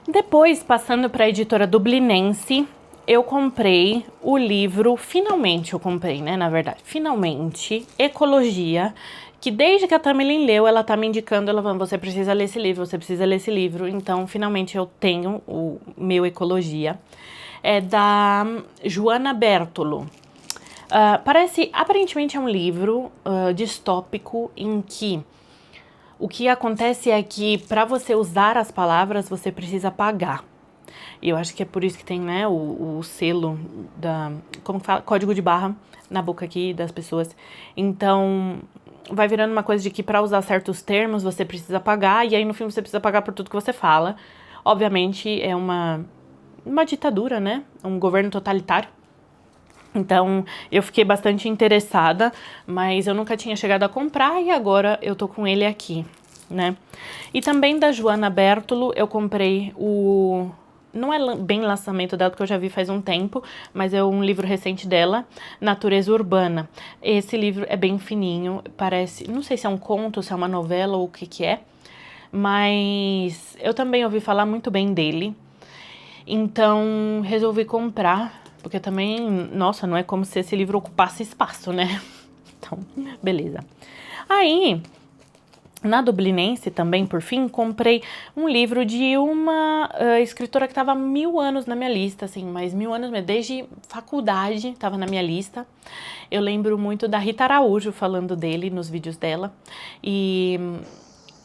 Depois, passando para a editora Dublinense, eu comprei o livro, finalmente eu comprei, né, na verdade, finalmente, Ecologia, que desde que a Tamilin leu, ela tá me indicando, ela falando, você precisa ler esse livro, você precisa ler esse livro, então finalmente eu tenho o meu Ecologia. É da Joana Bertolo. Aparentemente é um livro distópico em que o que acontece é que para você usar as palavras, você precisa pagar. E eu acho que é por isso que tem, né, o selo da, como que fala? Código de barra na boca aqui das pessoas. Então, vai virando uma coisa de que para usar certos termos você precisa pagar, e aí no fim você precisa pagar por tudo que você fala. Obviamente é uma ditadura, né? Um governo totalitário. Então, eu fiquei bastante interessada, mas eu nunca tinha chegado a comprar e agora eu tô com ele aqui, né? E também da Joana Bertolo, eu comprei o... Não é bem lançamento dela, porque eu já vi faz um tempo, mas é um livro recente dela, Natureza Urbana. Esse livro é bem fininho, parece... Não sei se é um conto, se é uma novela ou o que que é, mas eu também ouvi falar muito bem dele. Então, resolvi comprar, porque também, nossa, não é como se esse livro ocupasse espaço, né? Então, beleza. Aí, na Dublinense também, por fim, comprei um livro de uma escritora que estava há 1000 anos na minha lista, assim, mas 1000 anos mesmo, desde faculdade estava na minha lista. Eu lembro muito da Rita Araújo falando dele nos vídeos dela,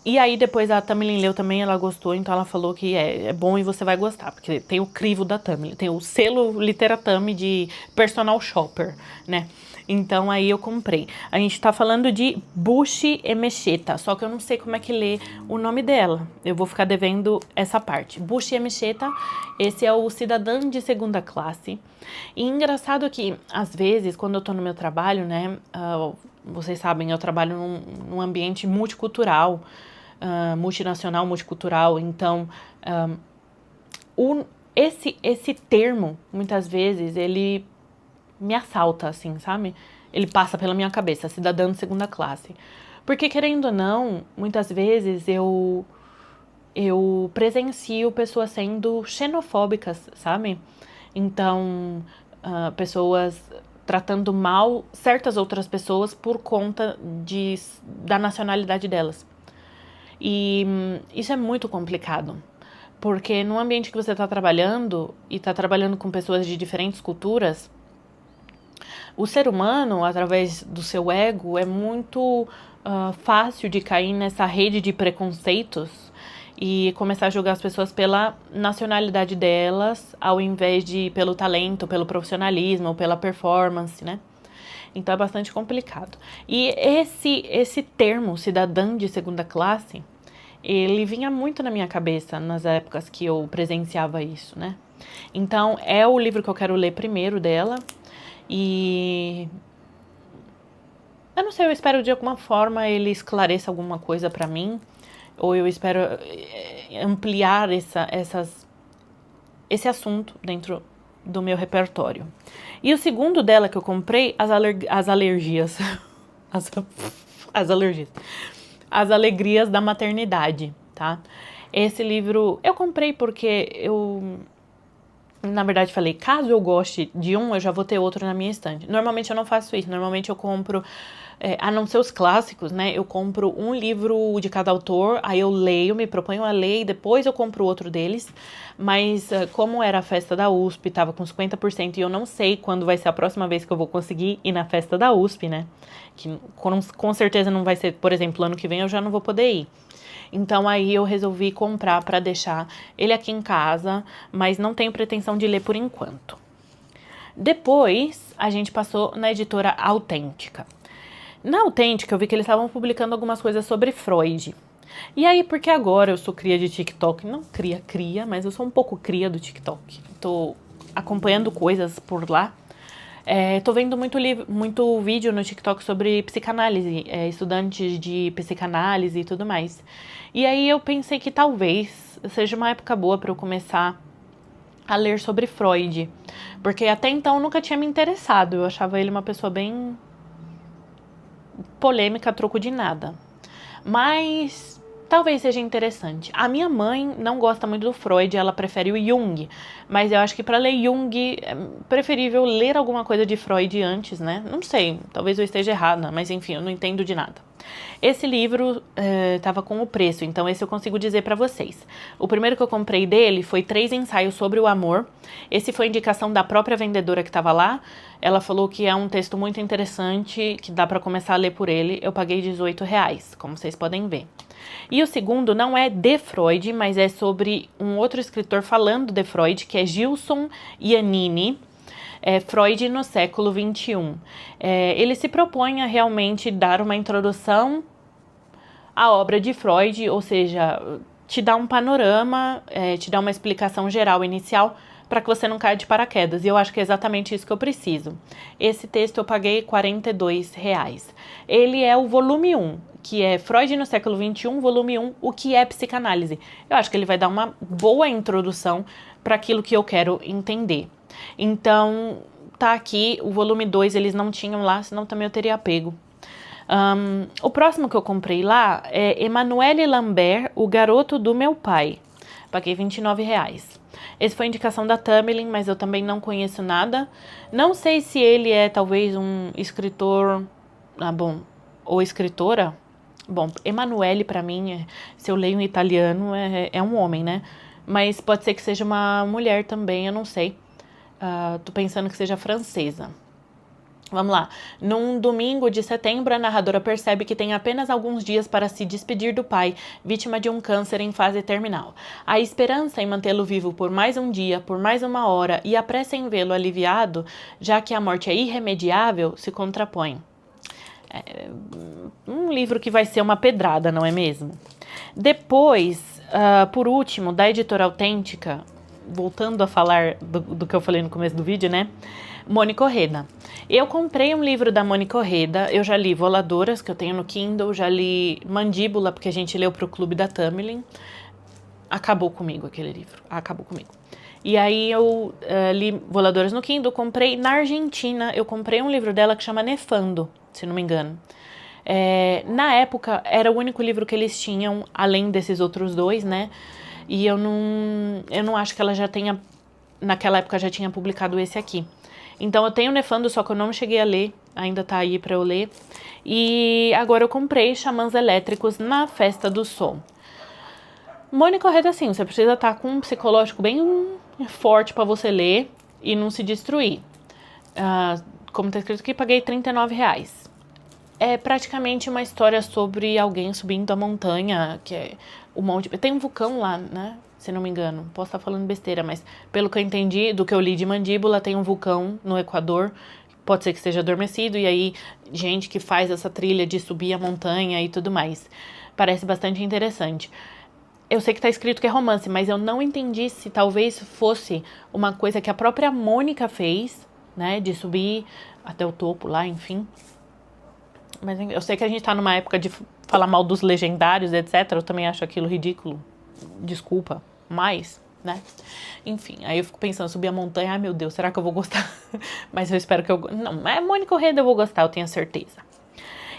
e aí depois a Tamilin leu também, ela gostou, então ela falou que é bom e você vai gostar, porque tem o crivo da Tamilin, tem o selo Literatami de personal shopper, né? Então aí eu comprei. A gente tá falando de Bushi Emecheta, só que eu não sei como é que lê o nome dela. Eu vou ficar devendo essa parte. Bushi Emecheta, esse é o cidadão de segunda classe. E engraçado que, às vezes, quando eu tô no meu trabalho, né, vocês sabem, eu trabalho num ambiente multicultural, multinacional, multicultural, então esse termo, muitas vezes, ele me assalta, assim, sabe? Ele passa pela minha cabeça, cidadão de segunda classe. Porque, querendo ou não, muitas vezes eu presencio pessoas sendo xenofóbicas, sabe? Então, pessoas tratando mal certas outras pessoas por conta da nacionalidade delas. E isso é muito complicado, porque no ambiente que você está trabalhando e está trabalhando com pessoas de diferentes culturas, o ser humano, através do seu ego, é muito fácil de cair nessa rede de preconceitos e começar a julgar as pessoas pela nacionalidade delas, ao invés de pelo talento, pelo profissionalismo, pela performance, né? Então é bastante complicado. E esse termo, cidadã de segunda classe, ele vinha muito na minha cabeça nas épocas que eu presenciava isso, né? Então é o livro que eu quero ler primeiro dela. E eu não sei, eu espero de alguma forma ele esclareça alguma coisa pra mim, ou eu espero ampliar esse assunto dentro do meu repertório. E o segundo dela que eu comprei, as alergias. As alergias. As Alegrias da Maternidade, tá? Esse livro eu comprei porque eu, na verdade, falei, caso eu goste de um, eu já vou ter outro na minha estante. Normalmente eu não faço isso, normalmente eu compro, a não ser os clássicos, né? Eu compro um livro de cada autor, aí eu leio, me proponho a ler e depois eu compro outro deles. Mas como era a festa da USP, tava com 50% e eu não sei quando vai ser a próxima vez que eu vou conseguir ir na festa da USP, né? Que com certeza não vai ser, por exemplo, ano que vem eu já não vou poder ir. Então aí eu resolvi comprar para deixar ele aqui em casa, mas não tenho pretensão de ler por enquanto. Depois a gente passou na editora Autêntica. Na Autêntica eu vi que eles estavam publicando algumas coisas sobre Freud. E aí, porque agora eu sou cria de TikTok, não cria, mas eu sou um pouco cria do TikTok. Tô acompanhando coisas por lá. Tô vendo muito vídeo no TikTok sobre psicanálise, estudantes de psicanálise e tudo mais. E aí eu pensei que talvez seja uma época boa para eu começar a ler sobre Freud. Porque até então eu nunca tinha me interessado. Eu achava ele uma pessoa bem polêmica a troco de nada. Mas talvez seja interessante. A minha mãe não gosta muito do Freud, ela prefere o Jung, mas eu acho que para ler Jung é preferível ler alguma coisa de Freud antes, né? Não sei, talvez eu esteja errada, mas enfim, eu não entendo de nada. Esse livro estava com o preço, então esse eu consigo dizer para vocês. O primeiro que eu comprei dele foi 3 ensaios sobre o amor. Esse foi indicação da própria vendedora que estava lá. Ela falou que é um texto muito interessante, que dá para começar a ler por ele. Eu paguei R$18, como vocês podem ver. E o segundo não é de Freud, mas é sobre um outro escritor falando de Freud, que é Gilson Iannini. Freud no século XXI. Ele se propõe a realmente dar uma introdução à obra de Freud, ou seja, te dá um panorama, te dá uma explicação geral inicial para que você não caia de paraquedas. E eu acho que é exatamente isso que eu preciso. Esse texto eu paguei R$42. Ele é o volume 1, que é Freud no século XXI, volume 1, o que é psicanálise. Eu acho que ele vai dar uma boa introdução para aquilo que eu quero entender. Então, tá aqui, o volume 2 eles não tinham lá, senão também eu teria pego. O próximo que eu comprei lá é Emmanuelle Lambert, O Garoto do Meu Pai. Paguei R$29. Esse foi indicação da Tamilin, mas eu também não conheço nada. Não sei se ele é talvez um escritor, ou escritora. Bom, Emmanuelle pra mim, se eu leio em italiano, é um homem, né? Mas pode ser que seja uma mulher também, eu não sei. Tô pensando que seja francesa. Vamos lá. Num domingo de setembro, a narradora percebe que tem apenas alguns dias para se despedir do pai, vítima de um câncer em fase terminal. A esperança em mantê-lo vivo por mais um dia, por mais uma hora, e a pressa em vê-lo aliviado, já que a morte é irremediável, se contrapõe. Um livro que vai ser uma pedrada, não é mesmo? Depois, por último, da Editora Autêntica, voltando a falar do que eu falei no começo do vídeo, né? Mônica Orreda. Eu comprei um livro da Mônica Orreda, eu já li Voladoras, que eu tenho no Kindle, já li Mandíbula, porque a gente leu pro clube da Tamilin. Acabou comigo aquele livro, acabou comigo. E aí eu li Voladoras no Kindle, comprei. Na Argentina, eu comprei um livro dela que chama Nefando, se não me engano. Na época, era o único livro que eles tinham, além desses outros dois, né? E eu não acho que ela já tenha, naquela época já tinha publicado esse aqui. Então eu tenho Nefando, só que eu não cheguei a ler, ainda tá aí pra eu ler. E agora eu comprei Xamãs Elétricos na Festa do Som. Mônica Orreda, assim, você precisa estar com um psicológico bem forte pra você ler e não se destruir. Como tá escrito aqui, paguei R$39. É praticamente uma história sobre alguém subindo a montanha, que é o monte... Tem um vulcão lá, né? Se não me engano. Posso estar falando besteira, mas pelo que eu entendi, do que eu li de Mandíbula, tem um vulcão no Equador. Pode ser que esteja adormecido, e aí gente que faz essa trilha de subir a montanha e tudo mais. Parece bastante interessante. Eu sei que tá escrito que é romance, mas eu não entendi se talvez fosse uma coisa que a própria Mônica fez, né? De subir até o topo lá, enfim. Mas eu sei que a gente tá numa época de falar mal dos legendários, etc. Eu também acho aquilo ridículo. Desculpa, mas, né? Enfim, aí eu fico pensando, subir a montanha, ai meu Deus, será que eu vou gostar? Mas eu espero que eu... Não, é Mônica Orreda, eu vou gostar, eu tenho certeza.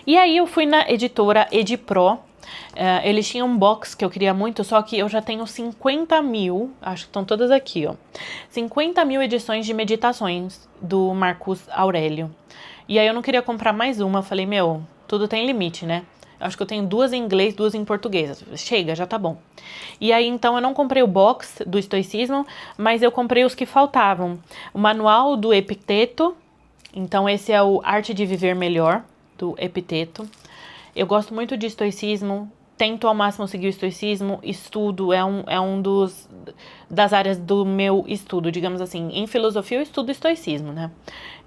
E aí eu fui na editora Edipro. Eles tinham um box que eu queria muito, só que eu já tenho 50 mil, acho que estão todas aqui, ó. 50 mil edições de meditações do Marcus Aurélio. E aí eu não queria comprar mais uma, eu falei, meu, tudo tem limite, né? Acho que eu tenho 2 em inglês, 2 em português. Chega, já tá bom. E aí, então, eu não comprei o box do estoicismo, mas eu comprei os que faltavam. O manual do Epiteto. Então, esse é o Arte de Viver Melhor, do Epiteto. Eu gosto muito de estoicismo. Tento ao máximo seguir o estoicismo. Estudo, é um das áreas do meu estudo, digamos assim. Em filosofia, eu estudo estoicismo, né?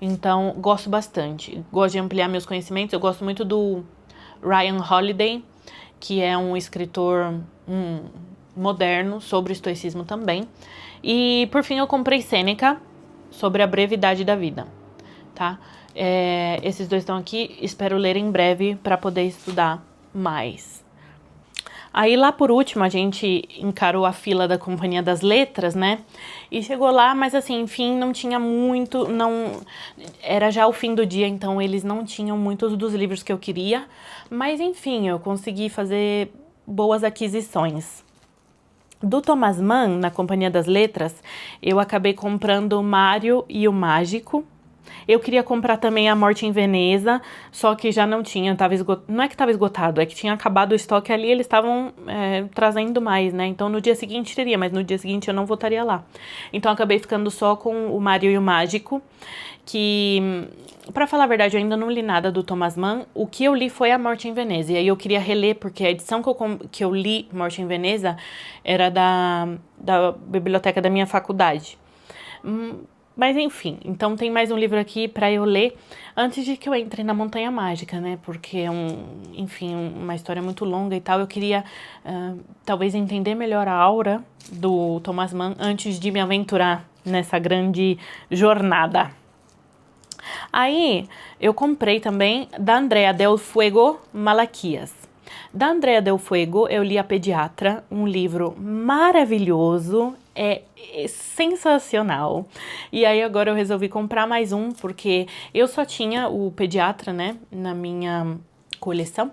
Então, gosto bastante. Gosto de ampliar meus conhecimentos. Eu gosto muito do Ryan Holiday, que é um escritor moderno sobre o estoicismo também. E, por fim, eu comprei Sêneca, sobre a brevidade da vida, tá? Esses 2 estão aqui, espero ler em breve para poder estudar mais. Aí, lá por último, a gente encarou a fila da Companhia das Letras, né? E chegou lá, mas assim, enfim, não tinha muito, era já o fim do dia, então eles não tinham muitos dos livros que eu queria. Mas enfim, eu consegui fazer boas aquisições. Do Thomas Mann, na Companhia das Letras, eu acabei comprando Mário e o Mágico. Eu queria comprar também A Morte em Veneza, só que já não tinha, não é que estava esgotado, é que tinha acabado o estoque ali, eles estavam trazendo mais, né? Então no dia seguinte teria, mas no dia seguinte eu não voltaria lá. Então eu acabei ficando só com o Mário e o Mágico, que, pra falar a verdade, eu ainda não li nada do Thomas Mann. O que eu li foi A Morte em Veneza, e aí eu queria reler, porque a edição que eu li, Morte em Veneza, era da biblioteca da minha faculdade. Mas enfim, então tem mais um livro aqui pra eu ler antes de que eu entre na Montanha Mágica, né? Porque é uma história muito longa e tal. Eu queria talvez entender melhor a aura do Thomas Mann antes de me aventurar nessa grande jornada. Aí eu comprei também da Andrea Del Fuego, Malaquias. Da Andrea Del Fuego eu li A Pediatra, um livro maravilhoso, é sensacional. E aí agora eu resolvi comprar mais um, porque eu só tinha o Pediatra, né, na minha coleção.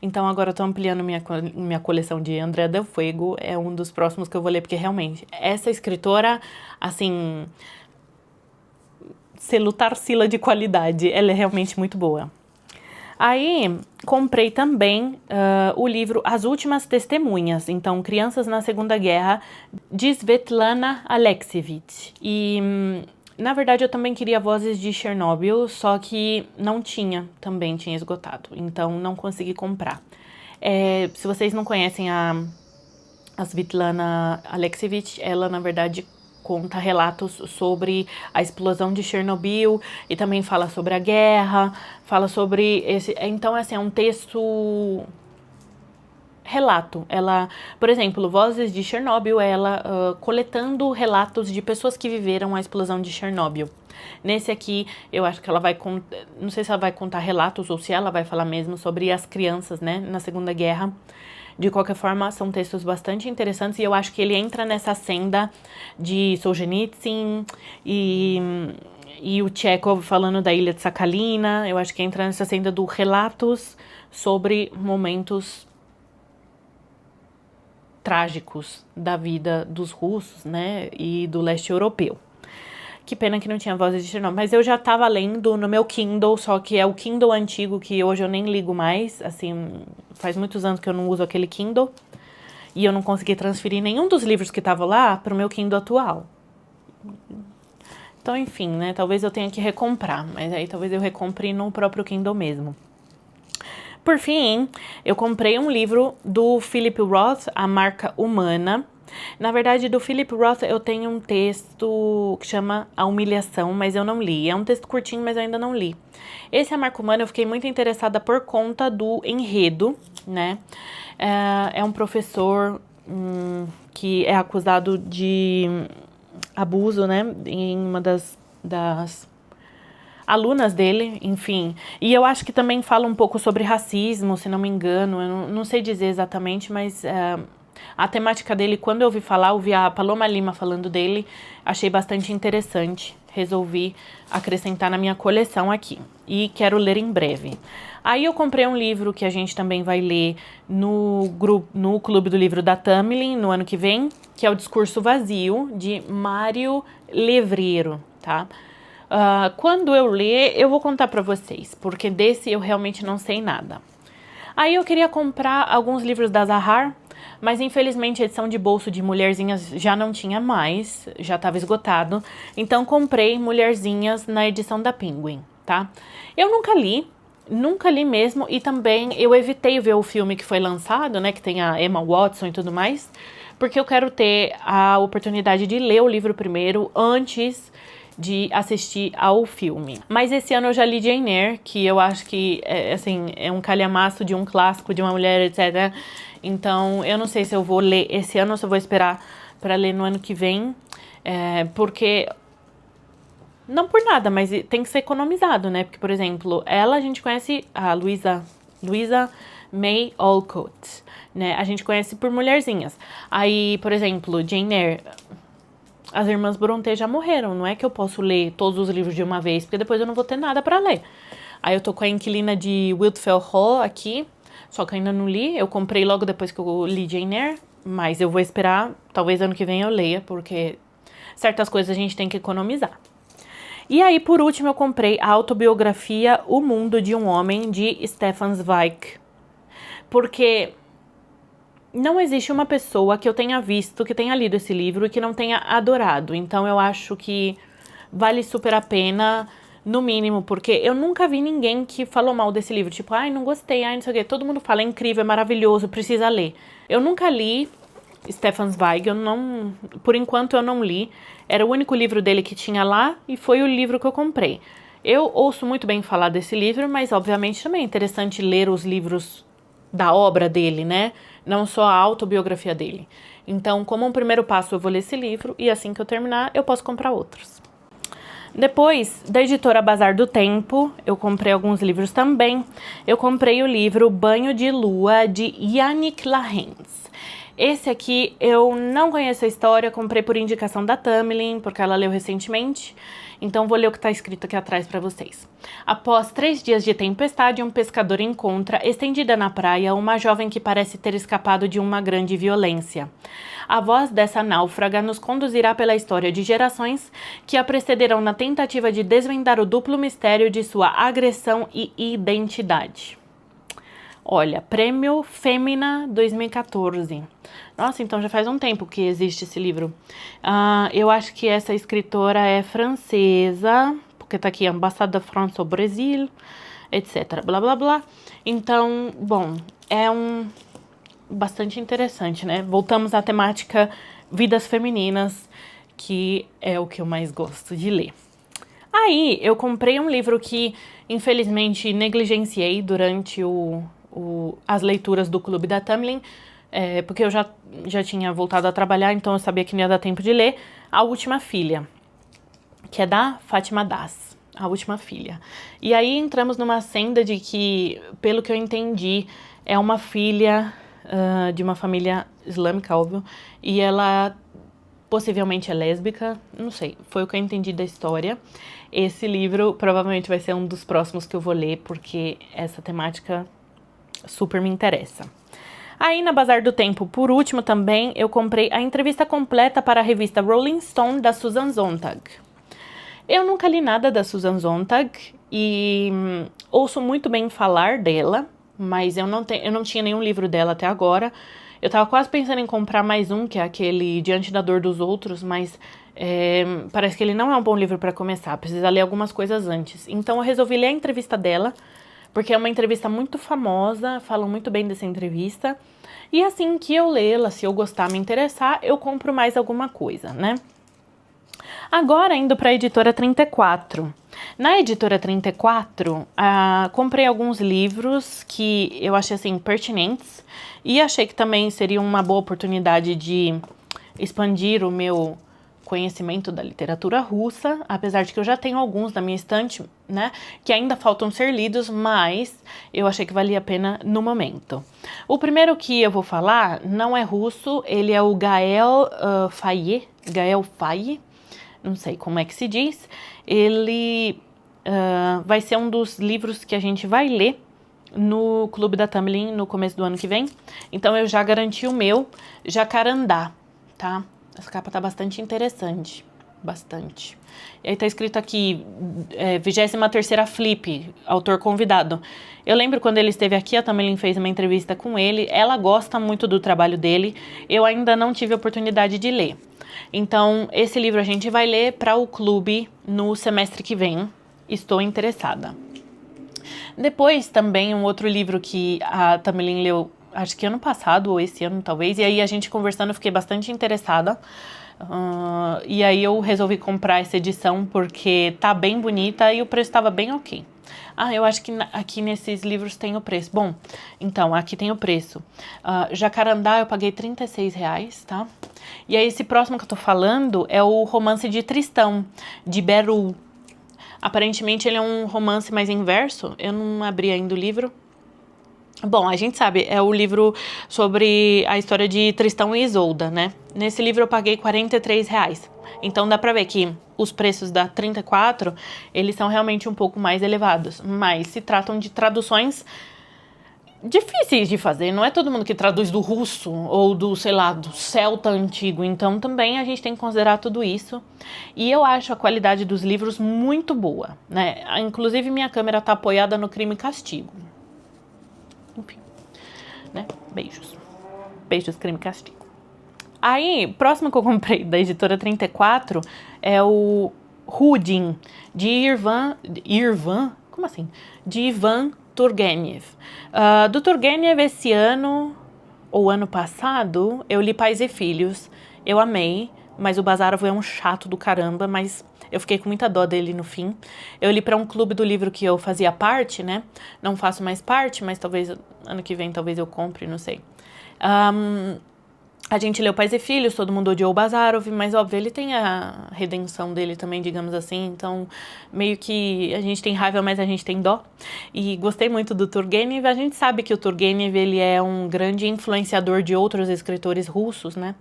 Então agora eu tô ampliando minha coleção de Andrea Del Fuego, é um dos próximos que eu vou ler, porque realmente, essa escritora, assim, selo Tarsila de qualidade, ela é realmente muito boa. Aí, comprei também o livro As Últimas Testemunhas, então, Crianças na Segunda Guerra, de Svetlana Alexievich. E, na verdade, eu também queria Vozes de Chernobyl, só que não tinha, também tinha esgotado, então não consegui comprar. Se vocês não conhecem a Svetlana Alexievich, ela, na verdade, conta relatos sobre a explosão de Chernobyl e também fala sobre a guerra, fala sobre esse... Então, assim, é um texto... relato. Ela, por exemplo, Vozes de Chernobyl, ela coletando relatos de pessoas que viveram a explosão de Chernobyl. Nesse aqui, eu acho que ela vai contar... Não sei se ela vai contar relatos ou se ela vai falar mesmo sobre as crianças, né, na Segunda Guerra. De qualquer forma, são textos bastante interessantes e eu acho que ele entra nessa senda de Solzhenitsyn e o Chekhov falando da Ilha de Sakhalina. Eu acho que entra nessa senda do relatos sobre momentos trágicos da vida dos russos, né, e do leste europeu. Que pena que não tinha Vozes de Chernobyl, mas eu já tava lendo no meu Kindle, só que é o Kindle antigo, que hoje eu nem ligo mais, assim, faz muitos anos que eu não uso aquele Kindle, e eu não consegui transferir nenhum dos livros que estavam lá pro meu Kindle atual. Então, enfim, né, talvez eu tenha que recomprar, mas aí talvez eu recompre no próprio Kindle mesmo. Por fim, eu comprei um livro do Philip Roth, A Marca Humana. Na verdade, do Philip Roth eu tenho um texto que chama A Humilhação, mas eu não li. É um texto curtinho, mas eu ainda não li. Esse A Marca Humana eu fiquei muito interessada por conta do enredo, né? É um professor que é acusado de abuso, né? Em uma das alunas dele, enfim. E eu acho que também fala um pouco sobre racismo, se não me engano. Eu não sei dizer exatamente, mas... a temática dele, quando eu ouvi falar, ouvi a Paloma Lima falando dele, achei bastante interessante. Resolvi acrescentar na minha coleção aqui. E quero ler em breve. Aí eu comprei um livro que a gente também vai ler no Clube do Livro da Tamilin, no ano que vem, que é O Discurso Vazio, de Mário Levriero, tá? Quando eu ler, eu vou contar pra vocês, porque desse eu realmente não sei nada. Aí eu queria comprar alguns livros da Zahar, mas infelizmente a edição de bolso de Mulherzinhas já não tinha mais, já estava esgotado. Então comprei Mulherzinhas na edição da Penguin, tá? Eu nunca li mesmo, e também eu evitei ver o filme que foi lançado, né, que tem a Emma Watson e tudo mais, porque eu quero ter a oportunidade de ler o livro primeiro, antes de assistir ao filme. Mas esse ano eu já li Jane Eyre, que eu acho que é um calhamaço de um clássico, de uma mulher, etc. Então, eu não sei se eu vou ler esse ano ou se eu vou esperar para ler no ano que vem, porque... Não por nada, mas tem que ser economizado, né? Porque, por exemplo, a gente conhece a Louisa May Alcott, né? A gente conhece por Mulherzinhas. Aí, por exemplo, Jane Eyre... As irmãs Brontë já morreram, não é que eu posso ler todos os livros de uma vez, porque depois eu não vou ter nada pra ler. Aí eu tô com a Inquilina de Wildfell Hall aqui, Só que eu ainda não li, eu comprei logo depois que eu li Jane Eyre, mas eu vou esperar, talvez ano que vem eu leia, porque certas coisas a gente tem que economizar. E aí, por último, eu comprei a autobiografia O Mundo de um Homem, de Stefan Zweig. Porque não existe uma pessoa que eu tenha visto, que tenha lido esse livro e que não tenha adorado. Então, eu acho que vale super a pena, no mínimo, porque eu nunca vi ninguém que falou mal desse livro. Tipo, ai, não gostei, ai, não sei o quê. Todo mundo fala, é incrível, é maravilhoso, precisa ler. Eu nunca li Stefan Zweig, por enquanto eu não li. Era o único livro dele que tinha lá e foi o livro que eu comprei. Eu ouço muito bem falar desse livro, mas obviamente também é interessante ler os livros da obra dele, né? Não só a autobiografia dele. Então, como um primeiro passo, eu vou ler esse livro e assim que eu terminar, eu posso comprar outros. Depois, da editora Bazar do Tempo, eu comprei alguns livros também. Eu comprei o livro Banho de Lua, de Yannick Lahens. Esse aqui eu não conheço a história, comprei por indicação da Tamilin, porque ela leu recentemente. Então vou ler o que está escrito aqui atrás para vocês. Após 3 dias de tempestade, um pescador encontra, estendida na praia, uma jovem que parece ter escapado de uma grande violência. A voz dessa náufraga nos conduzirá pela história de gerações que a precederão na tentativa de desvendar o duplo mistério de sua agressão e identidade. Olha, Prêmio Fêmina 2014. Nossa, então já faz um tempo que existe esse livro. Eu acho que essa escritora é francesa, porque tá aqui, Ambassade da France ao Brasil, etc, blá, blá, blá. Então, bom, é bastante interessante, né? Voltamos à temática vidas femininas, que é o que eu mais gosto de ler. Aí, eu comprei um livro que, infelizmente, negligenciei durante as leituras do Clube da Tamilin, porque eu já tinha voltado a trabalhar, então eu sabia que não ia dar tempo de ler, A Última Filha, que é da Fátima Das, A Última Filha. E aí entramos numa senda de que, pelo que eu entendi, é uma filha de uma família islâmica, óbvio, e ela possivelmente é lésbica, não sei, foi o que eu entendi da história. Esse livro provavelmente vai ser um dos próximos que eu vou ler, porque essa temática super me interessa. Aí na Bazar do Tempo, por último também, eu comprei a entrevista completa para a revista Rolling Stone da Susan Sontag. Eu nunca li nada da Susan Sontag e ouço muito bem falar dela, mas eu não tinha nenhum livro dela até agora. Eu tava quase pensando em comprar mais um, que é aquele Diante da Dor dos Outros, mas parece que ele não é um bom livro para começar, precisa ler algumas coisas antes. Então eu resolvi ler a entrevista dela, porque é uma entrevista muito famosa, falam muito bem dessa entrevista. E assim que eu lê-la, se eu gostar, me interessar, eu compro mais alguma coisa, né? Agora, indo para a editora 34. Na editora 34, comprei alguns livros que eu achei, assim, pertinentes. E achei que também seria uma boa oportunidade de expandir o meu conhecimento da literatura russa, apesar de que eu já tenho alguns na minha estante, né, que ainda faltam ser lidos, mas eu achei que valia a pena no momento. O primeiro que eu vou falar não é russo, ele é o Gael Faye, não sei como é que se diz. Ele vai ser um dos livros que a gente vai ler no Clube da Tamilin no começo do ano que vem. Então eu já garanti o meu, Jacarandá, tá? Essa capa tá bastante interessante, bastante. E aí tá escrito aqui, 23ª Flip, autor convidado. Eu lembro quando ele esteve aqui, a Tamilin fez uma entrevista com ele, ela gosta muito do trabalho dele, eu ainda não tive a oportunidade de ler. Então, esse livro a gente vai ler para o clube no semestre que vem, estou interessada. Depois, também, um outro livro que a Tamilin leu, acho que ano passado, ou esse ano talvez, e aí a gente conversando, eu fiquei bastante interessada. E aí eu resolvi comprar essa edição, porque tá bem bonita e o preço tava bem ok. Eu acho que aqui nesses livros tem o preço. Bom, então, aqui tem o preço. Jacarandá eu paguei R$36, tá? E aí esse próximo que eu tô falando é o Romance de Tristão, de Beru. Aparentemente ele é um romance mais em verso, eu não abri ainda o livro. Bom, a gente sabe, é o livro sobre a história de Tristão e Isolda, né? Nesse livro eu paguei R$43. Então dá pra ver que os preços da 34, eles são realmente um pouco mais elevados. Mas se tratam de traduções difíceis de fazer, não é todo mundo que traduz do russo ou do, sei lá, do celta antigo, então também a gente tem que considerar tudo isso. E eu acho a qualidade dos livros muito boa, né? Inclusive minha câmera tá apoiada no Crime e Castigo. Enfim, né? Beijos. Beijos, Crime e Castigo. Aí, próximo que eu comprei da editora 34 é o Rudin, de Irvan? Como assim? De Ivan Turgenev. Do Turgenev, esse ano, ou ano passado, eu li Pais e Filhos. Eu amei, mas o Bazarov é um chato do caramba, mas eu fiquei com muita dó dele no fim. Eu li para um clube do livro que eu fazia parte, né? Não faço mais parte, mas talvez ano que vem talvez eu compre, não sei. A gente leu Pais e Filhos, todo mundo odiou o Bazarov, mas óbvio, ele tem a redenção dele também, digamos assim, então meio que a gente tem raiva, mas a gente tem dó. E gostei muito do Turgenev, a gente sabe que o Turgenev, ele é um grande influenciador de outros escritores russos, né?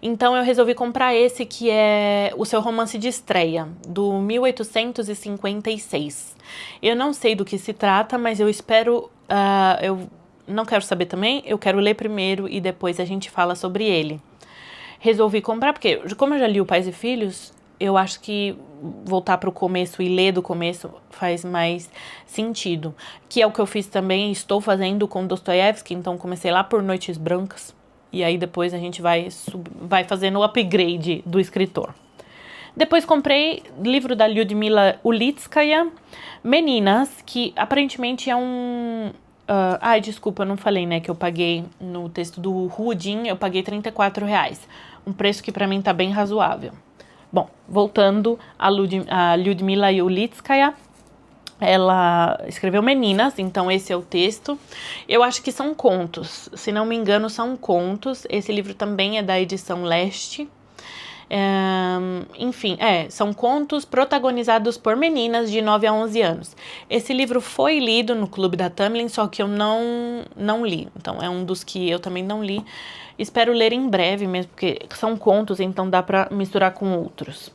Então eu resolvi comprar esse, que é o seu romance de estreia, do 1856. Eu não sei do que se trata, mas eu espero... eu não quero saber também, eu quero ler primeiro e depois a gente fala sobre ele. Resolvi comprar porque, como eu já li o Pais e Filhos, eu acho que voltar para o começo e ler do começo faz mais sentido. Que é o que eu fiz também, estou fazendo com Dostoiévski, então comecei lá por Noites Brancas. E aí depois a gente vai fazendo o upgrade do escritor. Depois comprei livro da Lyudmila Ulitskaya, Meninas, que aparentemente é um... desculpa, eu não falei, né, que eu paguei no texto do Rudin, eu paguei R$34. Um preço que pra mim tá bem razoável. Bom, voltando a Lyudmila Ulitskaya, ela escreveu Meninas, então esse é o texto. Eu acho que são contos, se não me engano são contos. Esse livro também é da edição Leste. Enfim, são contos protagonizados por meninas de 9 a 11 anos. Esse livro foi lido no Clube da Tamlin, só que eu não li. Então, é um dos que eu também não li. Espero ler em breve mesmo, porque são contos, então dá pra misturar com outros.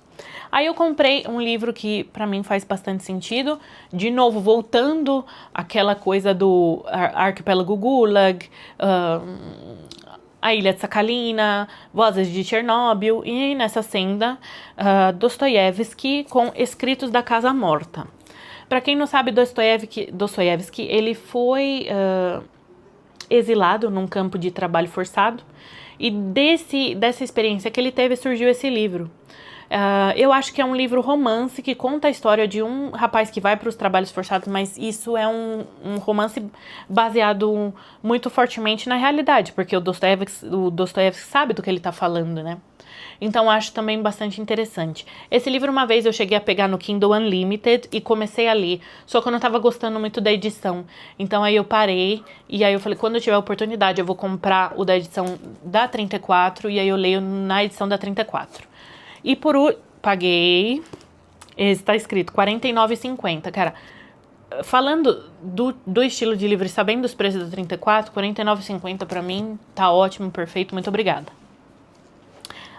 Aí eu comprei um livro que pra mim faz bastante sentido. De novo, voltando àquela coisa do Arquipélago Gulag, a Ilha de Sakhalina, Vozes de Chernobyl, e nessa senda, Dostoiévski com Escritos da Casa Morta. Para quem não sabe, Dostoiévski ele foi exilado num campo de trabalho forçado, e dessa experiência que ele teve surgiu esse livro. Eu acho que é um livro romance que conta a história de um rapaz que vai para os trabalhos forçados, mas isso é um romance baseado muito fortemente na realidade, porque o Dostoiévski sabe do que ele está falando, né? Então acho também bastante interessante. Esse livro uma vez eu cheguei a pegar no Kindle Unlimited e comecei a ler, só que eu não estava gostando muito da edição. Então aí eu parei e aí eu falei, quando eu tiver oportunidade eu vou comprar o da edição da 34 e aí eu leio na edição da 34. E paguei, está escrito R$49,50, cara, falando do estilo de livro e sabendo os preços do 34, R$49,50 pra mim tá ótimo, perfeito, muito obrigada.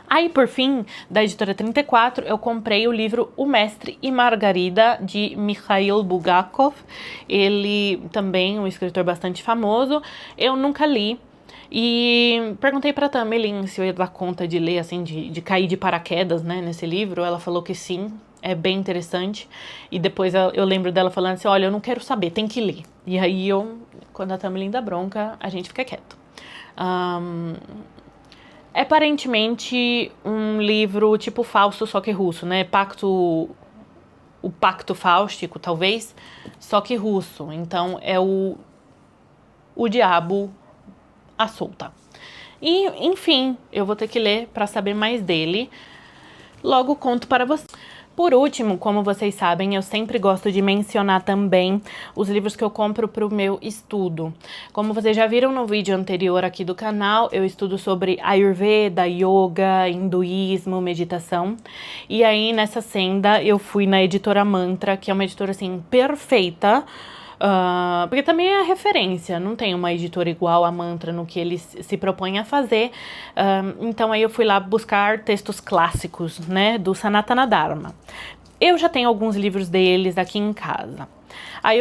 Aí, por fim, da editora 34, eu comprei o livro O Mestre e Margarida, de Mikhail Bulgakov. Ele também é um escritor bastante famoso, eu nunca li. E perguntei pra Tamelin se eu ia dar conta de ler, assim, de cair de paraquedas, né, nesse livro. Ela falou que sim, é bem interessante. E depois eu lembro dela falando assim, olha, eu não quero saber, tem que ler. E aí quando a Tamelin dá bronca, a gente fica quieto. É aparentemente um livro tipo Fausto, só que russo, né, o Pacto Fáustico, talvez, só que russo. Então é o diabo à solta. E, enfim, eu vou ter que ler para saber mais dele. Logo conto para vocês. Por último, como vocês sabem, eu sempre gosto de mencionar também os livros que eu compro para o meu estudo. Como vocês já viram no vídeo anterior aqui do canal, eu estudo sobre Ayurveda, Yoga, Hinduísmo, meditação. E aí, nessa senda, eu fui na editora Mantra, que é uma editora, assim, perfeita, porque também é a referência, não tem uma editora igual a Mantra no que eles se propõem a fazer. Então aí eu fui lá buscar textos clássicos, né, do Sanatana Dharma. Eu já tenho alguns livros deles aqui em casa. Aí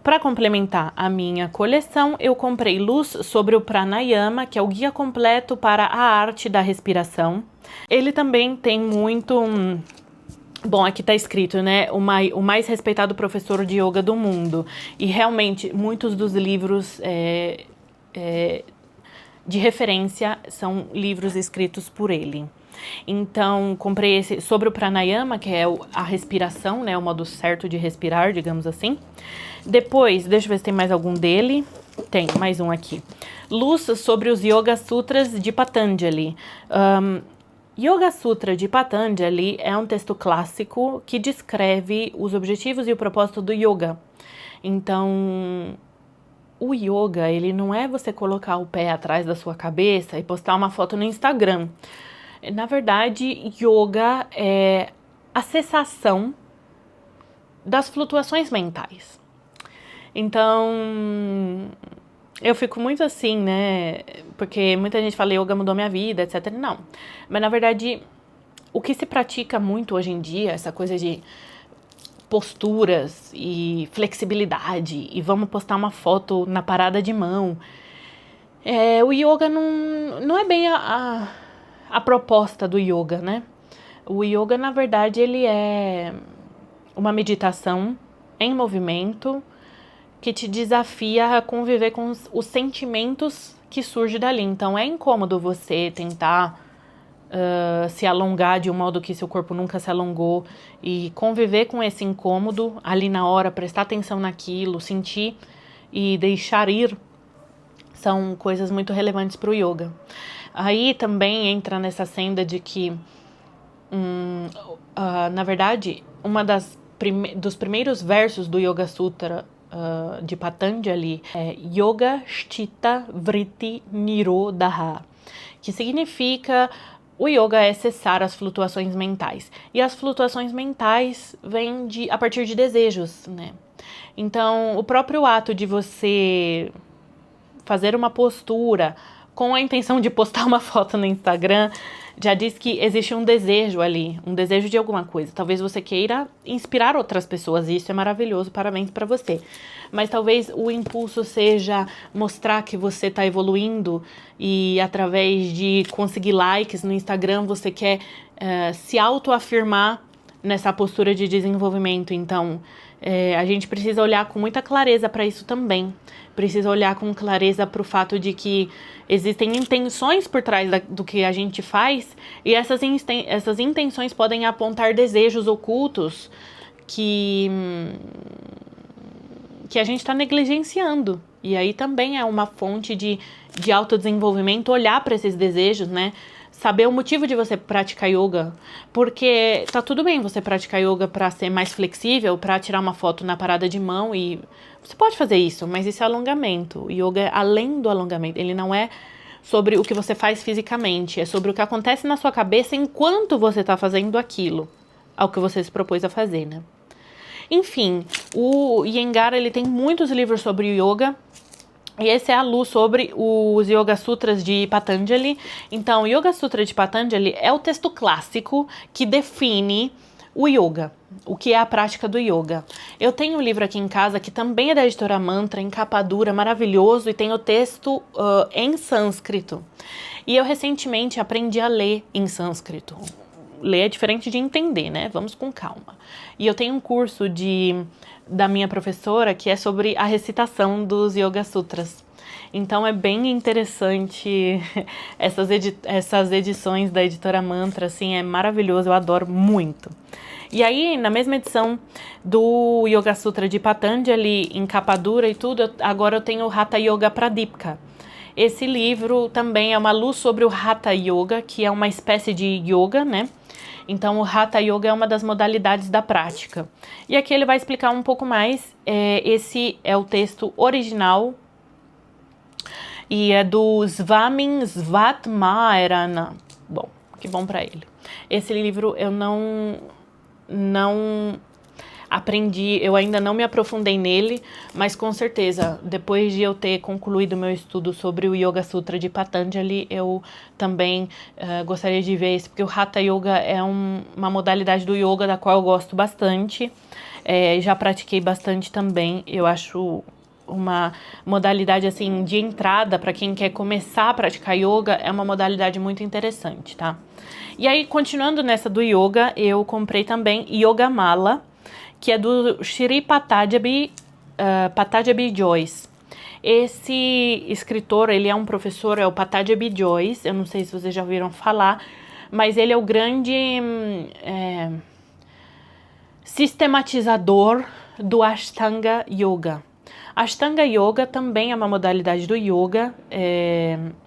para complementar a minha coleção, eu comprei Luz sobre o Pranayama, que é o guia completo para a arte da respiração. Ele também tem muito... Bom, aqui tá escrito, né? O mais respeitado professor de yoga do mundo. E realmente, muitos dos livros de referência são livros escritos por ele. Então, comprei esse sobre o pranayama, que é a respiração, né? O modo certo de respirar, digamos assim. Depois, deixa eu ver se tem mais algum dele. Tem, mais um aqui. Luz sobre os Yoga Sutras de Patanjali. Yoga Sutra de Patanjali é um texto clássico que descreve os objetivos e o propósito do yoga. Então, o yoga, ele não é você colocar o pé atrás da sua cabeça e postar uma foto no Instagram. Na verdade, yoga é a cessação das flutuações mentais. Então, eu fico muito assim, né? Porque muita gente fala, yoga mudou minha vida, etc. Não. Mas, na verdade, o que se pratica muito hoje em dia, essa coisa de posturas e flexibilidade, e vamos postar uma foto na parada de mão. O yoga não é bem a proposta do yoga, né? O yoga, na verdade, ele é uma meditação em movimento que te desafia a conviver com os sentimentos que surgem dali. Então, é incômodo você tentar se alongar de um modo que seu corpo nunca se alongou e conviver com esse incômodo ali na hora, prestar atenção naquilo, sentir e deixar ir, são coisas muito relevantes para o yoga. Aí também entra nessa senda de que, na verdade, dos primeiros versos do Yoga Sutra de Patanjali é Yoga Sthita Vritti Nirodha, que significa o yoga é cessar as flutuações mentais. E as flutuações mentais vêm a partir de desejos, né? Então, o próprio ato de você fazer uma postura com a intenção de postar uma foto no Instagram já diz que existe um desejo ali, um desejo de alguma coisa. Talvez você queira inspirar outras pessoas, e isso é maravilhoso, parabéns para você. Mas talvez o impulso seja mostrar que você está evoluindo e através de conseguir likes no Instagram você quer se autoafirmar nessa postura de desenvolvimento. Então, a gente precisa olhar com muita clareza para isso também. Precisa olhar com clareza para o fato de que existem intenções por trás do que a gente faz, e essas intenções podem apontar desejos ocultos que a gente está negligenciando. E aí também é uma fonte de autodesenvolvimento, olhar para esses desejos, né? Saber o motivo de você praticar yoga, porque tá tudo bem você praticar yoga para ser mais flexível, para tirar uma foto na parada de mão, e você pode fazer isso, mas isso é alongamento. O yoga é além do alongamento, ele não é sobre o que você faz fisicamente, é sobre o que acontece na sua cabeça enquanto você tá fazendo aquilo, ao que você se propôs a fazer, né? Enfim, o Iyengar, ele tem muitos livros sobre yoga. E esse é a luz sobre os Yoga Sutras de Patanjali. Então, o Yoga Sutra de Patanjali é o texto clássico que define o yoga, o que é a prática do yoga. Eu tenho um livro aqui em casa que também é da editora Mantra, em capa dura, maravilhoso, e tem o texto em sânscrito. E eu recentemente aprendi a ler em sânscrito. Ler é diferente de entender, né? Vamos com calma. E eu tenho um curso da minha professora que é sobre a recitação dos Yoga Sutras. Então é bem interessante essas edições da editora Mantra, assim, é maravilhoso, eu adoro muito. E aí, na mesma edição do Yoga Sutra de Patanjali, em capa dura e tudo, agora eu tenho o Hatha Yoga Pradipika. Esse livro também é uma luz sobre o Hatha Yoga, que é uma espécie de yoga, né? Então, o Hatha Yoga é uma das modalidades da prática. E aqui ele vai explicar um pouco mais. Esse é o texto original e é do Svamin Svatmaerana. Bom, que bom para ele. Esse livro eu não... aprendi, eu ainda não me aprofundei nele, mas com certeza, depois de eu ter concluído meu estudo sobre o Yoga Sutra de Patanjali, eu também gostaria de ver esse, porque o Hatha Yoga é uma modalidade do yoga da qual eu gosto bastante, já pratiquei bastante também, eu acho uma modalidade assim de entrada para quem quer começar a praticar yoga, é uma modalidade muito interessante, tá? E aí, continuando nessa do yoga, eu comprei também Yoga Mala, que é do Shri Patanjali, Patanjali Jois. Esse escritor, ele é um professor, é o Patanjali Jois, eu não sei se vocês já ouviram falar, mas ele é o grande sistematizador do Ashtanga Yoga. Ashtanga Yoga também é uma modalidade do yoga,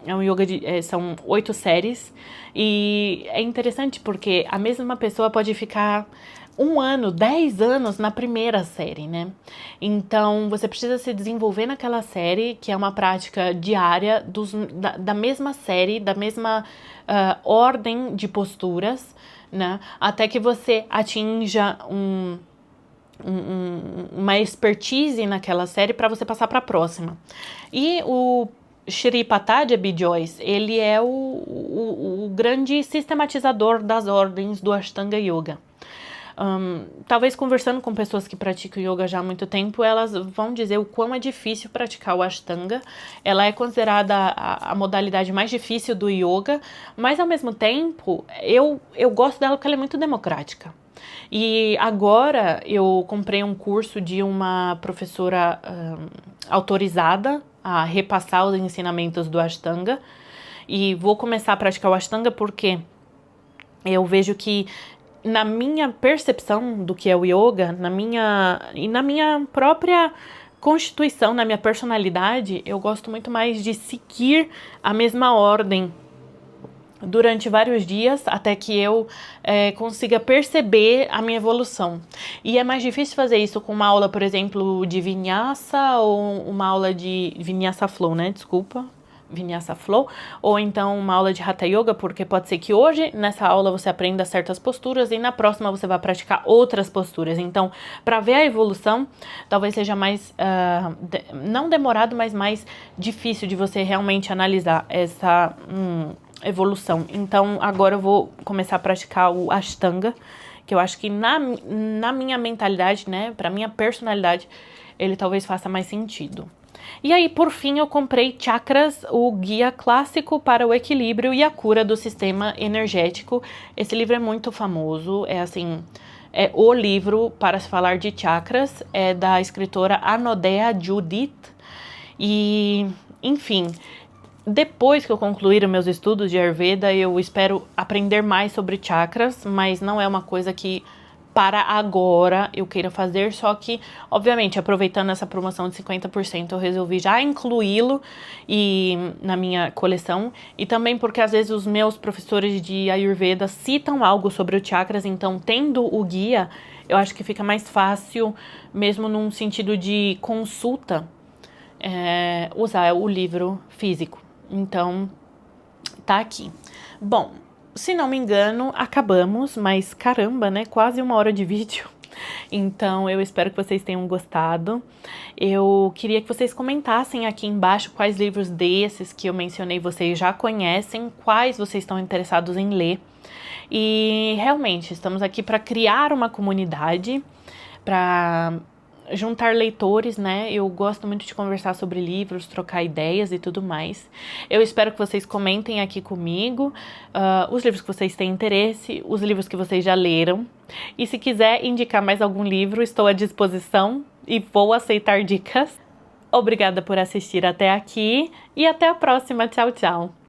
um yoga são 8 séries, e é interessante porque a mesma pessoa pode ficar 1 ano, 10 anos na primeira série, né? Então, você precisa se desenvolver naquela série, que é uma prática diária da mesma série, da mesma ordem de posturas, né? Até que você atinja uma expertise naquela série para você passar para a próxima. E o Shri Patanjali Jois, ele é o grande sistematizador das ordens do Ashtanga Yoga. Talvez conversando com pessoas que praticam yoga já há muito tempo, elas vão dizer o quão é difícil praticar o Ashtanga. Ela é considerada a modalidade mais difícil do yoga, mas ao mesmo tempo, eu gosto dela porque ela é muito democrática. E agora eu comprei um curso de uma professora autorizada a repassar os ensinamentos do Ashtanga, e vou começar a praticar o Ashtanga porque eu vejo que na minha percepção do que é o yoga, na minha própria constituição, na minha personalidade, eu gosto muito mais de seguir a mesma ordem durante vários dias, até que eu consiga perceber a minha evolução. E é mais difícil fazer isso com uma aula, por exemplo, de Vinyasa, ou uma aula de Vinyasa Flow, né? Desculpa. Vinyasa Flow, ou então uma aula de Hatha Yoga, porque pode ser que hoje, nessa aula, você aprenda certas posturas e na próxima você vai praticar outras posturas. Então, para ver a evolução, talvez seja mais, não demorado, mas mais difícil de você realmente analisar essa evolução. Então, agora eu vou começar a praticar o Ashtanga, que eu acho que na minha mentalidade, né, para minha personalidade, ele talvez faça mais sentido. E aí, por fim, eu comprei Chakras, o guia clássico para o equilíbrio e a cura do sistema energético. Esse livro é muito famoso, é o livro para se falar de chakras, é da escritora Anodea Judith. E, enfim, depois que eu concluir os meus estudos de Ayurveda, eu espero aprender mais sobre chakras, mas não é uma coisa que para agora eu queira fazer, só que, obviamente, aproveitando essa promoção de 50%, eu resolvi já incluí-lo na minha coleção, e também porque às vezes os meus professores de Ayurveda citam algo sobre os chakras, então tendo o guia, eu acho que fica mais fácil, mesmo num sentido de consulta, usar o livro físico. Então, tá aqui. Bom, se não me engano, acabamos, mas caramba, né? Quase 1 hora de vídeo. Então, eu espero que vocês tenham gostado. Eu queria que vocês comentassem aqui embaixo quais livros desses que eu mencionei vocês já conhecem, quais vocês estão interessados em ler. E, realmente, estamos aqui para criar uma comunidade, para juntar leitores, né? Eu gosto muito de conversar sobre livros, trocar ideias e tudo mais. Eu espero que vocês comentem aqui comigo os livros que vocês têm interesse, os livros que vocês já leram. E se quiser indicar mais algum livro, estou à disposição e vou aceitar dicas. Obrigada por assistir até aqui e até a próxima. Tchau, tchau!